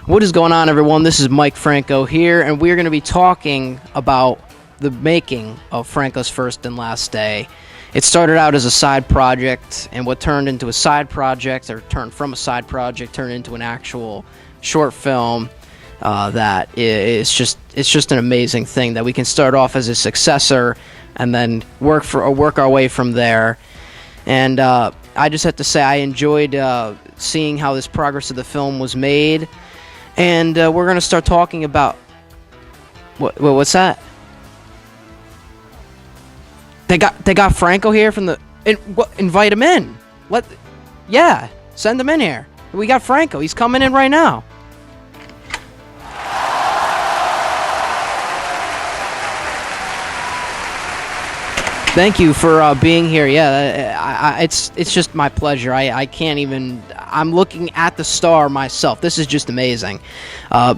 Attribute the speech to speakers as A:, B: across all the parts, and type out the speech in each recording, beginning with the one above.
A: What is going on, everyone? This is Mike Franco here, and we're going to be talking about the making of Franco's First and Last Day. It started out as a side project, and what turned into a side project, or turned from a side project, turned into an actual short film. That is just an amazing thing that we can start off as a successor and then work our way from there. And I just have to say I enjoyed seeing how this progress of the film was made. And we're gonna start talking about what's that? They got Franco here from the invite him in. Send him in here. We got Franco. He's coming in right now. Thank you for being here. Yeah, it's just my pleasure. I can't even. I'm looking at the star myself. This is just amazing.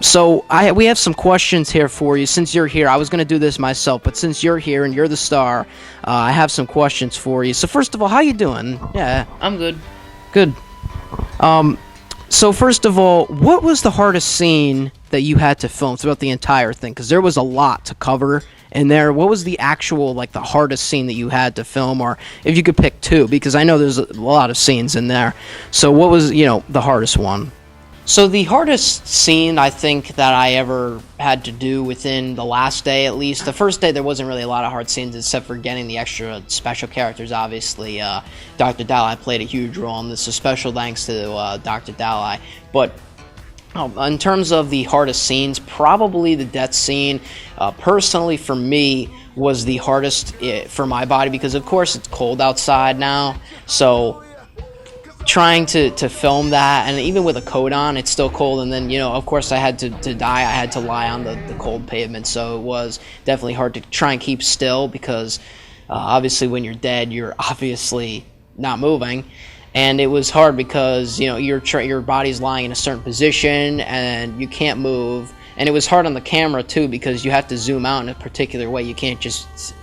A: So we have some questions here for you. Since you're here, I was going to do this myself, but since you're here and you're the star, I have some questions for you. So first of all, how you doing?
B: Yeah, I'm good.
A: Good. So first of all, what was the hardest scene that you had to film throughout the entire thing? Because there was a lot to cover in there. What was the actual, the hardest scene that you had to film? Or if you could pick two, because I know there's a lot of scenes in there. So what was, the hardest one? So the hardest scene I think that I ever had to do within the last day, at least. The first day there wasn't really a lot of hard scenes except for getting the extra special characters, obviously. Dr. Dalai played a huge role in this, so special thanks to Dr. Dalai. But in terms of the hardest scenes, probably the death scene, personally for me, was the hardest for my body because, of course, it's cold outside now. So trying to film that, and even with a coat on, it's still cold. And then, of course, I had to die. I had to lie on the cold pavement. So it was definitely hard to try and keep still because, obviously, when you're dead, you're obviously not moving. And it was hard because, your body's lying in a certain position and you can't move. And it was hard on the camera too because you have to zoom out in a particular way. You can't just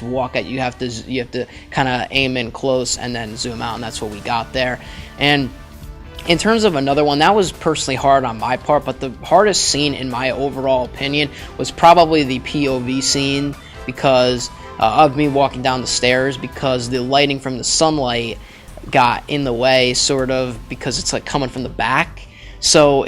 A: walk at. You have to kind of aim in close and then zoom out, and that's what we got there. And in terms of another one, that was personally hard on my part, but the hardest scene in my overall opinion was probably the POV scene because of me walking down the stairs, because the lighting from the sunlight got in the way, sort of, because it's coming from the back. So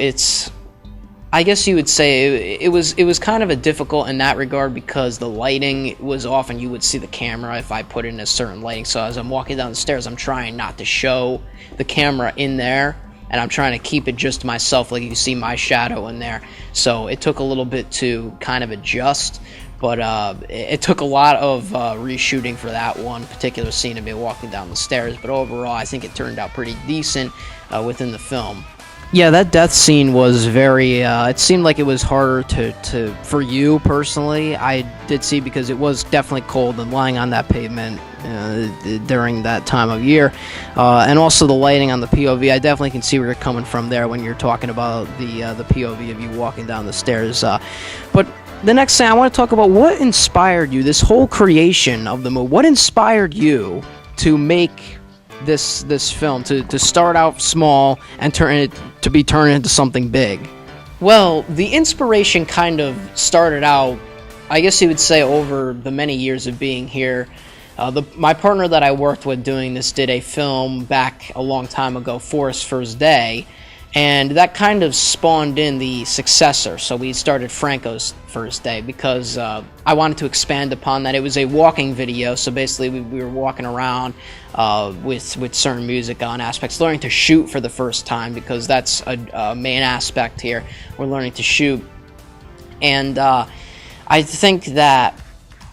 A: I guess you would say it was kind of a difficult in that regard because the lighting was off and you would see the camera if I put it in a certain lighting. So as I'm walking down the stairs, I'm trying not to show the camera in there, and I'm trying to keep it just myself, like you see my shadow in there. So it took a little bit to kind of adjust, but it took a lot of reshooting for that one particular scene of me walking down the stairs. But overall, I think it turned out pretty decent within the film. Yeah, that death scene was very, it seemed like it was harder for you personally. I did see, because it was definitely cold and lying on that pavement during that time of year. And also the lighting on the POV, I definitely can see where you're coming from there when you're talking about the POV of you walking down the stairs. But the next thing I want to talk about, what inspired you, this whole creation of the movie, what inspired you to make this film, to start out small and turn it to be turned into something big? Well, the inspiration kind of started out, I guess you would say, over the many years of being here. My partner that I worked with doing this did a film back a long time ago for his first day, and that kind of spawned in the successor. So we started Franco's First Day because I wanted to expand upon that. It was a walking video, so basically we were walking around with certain music on aspects, learning to shoot for the first time, because that's a main aspect here. We're learning to shoot, and I think that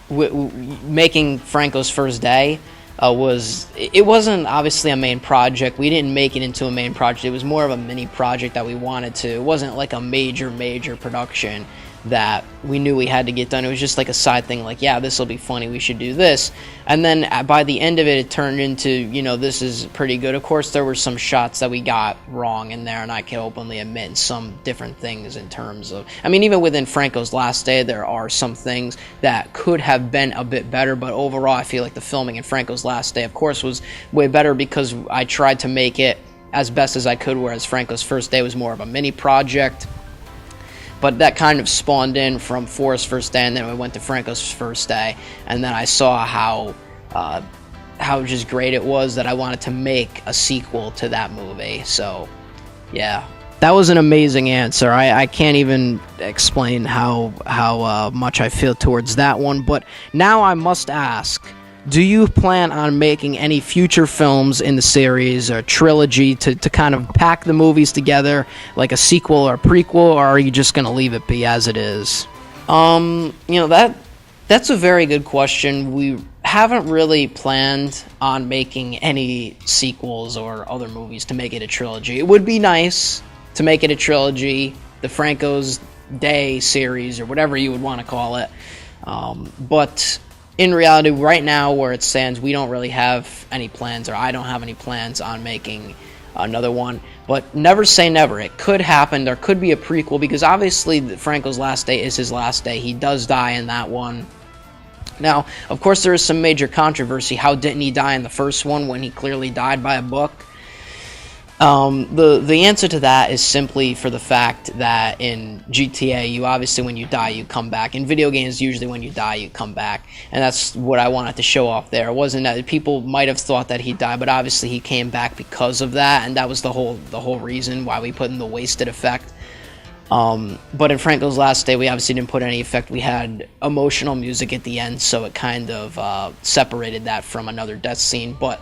A: making Franco's First Day it wasn't obviously a main project. We didn't make it into a main project. It was more of a mini project that we wanted to. It wasn't like a major production that we knew we had to get done. It was just like a side thing, like, yeah, this will be funny, we should do this. And then by the end of it, it turned into, this is pretty good. Of course, there were some shots that we got wrong in there, and I can openly admit some different things in terms of, even within Franco's Last Day, there are some things that could have been a bit better, but overall, I feel like the filming in Franco's Last Day, of course, was way better because I tried to make it as best as I could, whereas Franco's first day was more of a mini project. But that kind of spawned in from Forrest's first day, and then we went to Franco's first day, and then I saw how just great it was that I wanted to make a sequel to that movie. So, yeah. That was an amazing answer. I can't even explain how much I feel towards that one. But now I must ask, do you plan on making any future films in the series or trilogy to kind of pack the movies together like a sequel or a prequel, or are you just going to leave it be as it is? That's a very good question. We haven't really planned on making any sequels or other movies to make it a trilogy. It would be nice to make it a trilogy, the Franco's Day series, or whatever you would want to call it. But in reality, right now, where it stands, we don't really have any plans, or I don't have any plans on making another one. But never say never. It could happen. There could be a prequel, because obviously Franco's last day is his last day. He does die in that one. Now, of course, there is some major controversy. How didn't he die in the first one when he clearly died by a book? The answer to that is simply for the fact that in GTA, you obviously, when you die, you come back. In video games, usually when you die, you come back. And that's what I wanted to show off there. It wasn't that people might have thought that he died, but obviously he came back because of that, and that was the whole reason why we put in the wasted effect. But in Franco's last day, we obviously didn't put any effect. We had emotional music at the end, so it kind of separated that from another death scene. But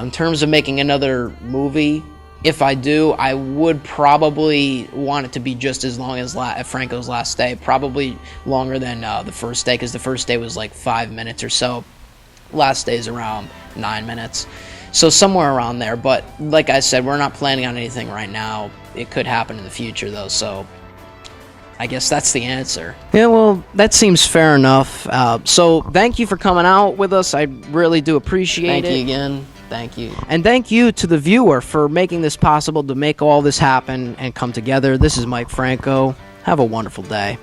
A: in terms of making another movie, if I do, I would probably want it to be just as long as Franco's last day. Probably longer than the first day, because the first day was like 5 minutes or so. Last day is around 9 minutes. So somewhere around there. But like I said, we're not planning on anything right now. It could happen in the future, though, so I guess that's the answer. Yeah, well, that seems fair enough. So thank you for coming out with us. I really do appreciate it. Thank you again. Thank you. And thank you to the viewer for making this possible, to make all this happen and come together. This is Mike Franco. Have a wonderful day.